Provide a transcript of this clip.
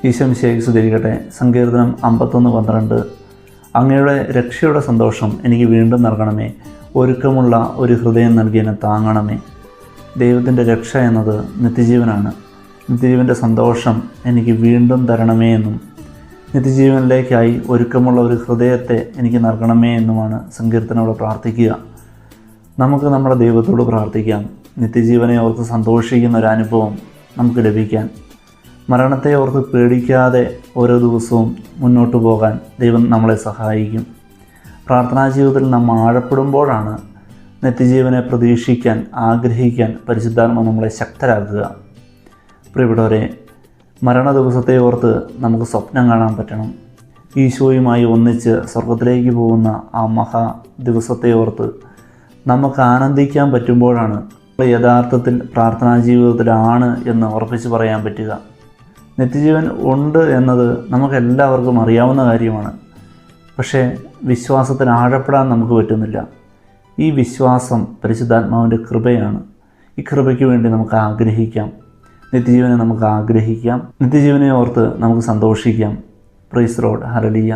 ഈശോമിശിഹായ്ക്ക് സ്തുതിയായിരിക്കട്ടെ. സങ്കീർത്തനം 51:12. അങ്ങയുടെ രക്ഷയുടെ സന്തോഷം എനിക്ക് വീണ്ടും നൽകണമേ, ഒരുക്കമുള്ള ഒരു ഹൃദയം നൽകി എന്നെ താങ്ങണമേ. ദൈവത്തിൻ്റെ രക്ഷ എന്നത് നിത്യജീവനാണ്. നിത്യജീവൻ്റെ സന്തോഷം എനിക്ക് വീണ്ടും തരണമേ എന്നും നിത്യജീവനിലേക്കായി ഒരുക്കമുള്ള ഒരു ഹൃദയത്തെ എനിക്ക് നൽകണമേ എന്നുമാണ് സങ്കീർത്തനോട് പ്രാർത്ഥിക്കുക. നമുക്ക് നമ്മുടെ ദൈവത്തോട് പ്രാർത്ഥിക്കാം, നിത്യജീവനെ ഓർത്ത് സന്തോഷിക്കുന്ന ഒരു അനുഭവം നമുക്ക് ലഭിക്കാൻ. മരണത്തെ ഓർത്ത് പേടിക്കാതെ ഓരോ ദിവസവും മുന്നോട്ട് പോകാൻ ദൈവം നമ്മളെ സഹായിക്കും. പ്രാർത്ഥനാ ജീവിതത്തിൽ നാം ആഴപ്പെടുമ്പോഴാണ് നിത്യജീവനെ പ്രതീക്ഷിക്കാൻ, ആഗ്രഹിക്കാൻ പരിശുദ്ധാത്മ നമ്മളെ ശക്തരാക്കുക. പ്രിയപ്പെട്ടവരെ, മരണ ദിവസത്തെ ഓർത്ത് നമുക്ക് സ്വപ്നം കാണാൻ പറ്റണം. ഈശോയുമായി ഒന്നിച്ച് സ്വർഗത്തിലേക്ക് പോകുന്ന ആ മഹാ ദിവസത്തെ ഓർത്ത് നമുക്ക് ആനന്ദിക്കാൻ പറ്റുമ്പോഴാണ് യഥാർത്ഥത്തിൽ പ്രാർത്ഥനാ ജീവിതത്തിലാണ് എന്ന് ഉറപ്പിച്ച് പറയാൻ പറ്റുക. നിത്യജീവൻ ഉണ്ട് എന്നത് നമുക്കെല്ലാവർക്കും അറിയാവുന്ന കാര്യമാണ്. പക്ഷേ വിശ്വാസത്തിന് ആഴപ്പെടാൻ നമുക്ക് പറ്റുന്നില്ല. ഈ വിശ്വാസം പരിശുദ്ധാത്മാവിൻ്റെ കൃപയാണ്. ഈ കൃപയ്ക്ക് വേണ്ടി നമുക്ക് ആഗ്രഹിക്കാം, നിത്യജീവനെ നമുക്ക് ആഗ്രഹിക്കാം, നിത്യജീവനെ ഓർത്ത് നമുക്ക് സന്തോഷിക്കാം. Praise the lord. ഹല്ലേലൂയ.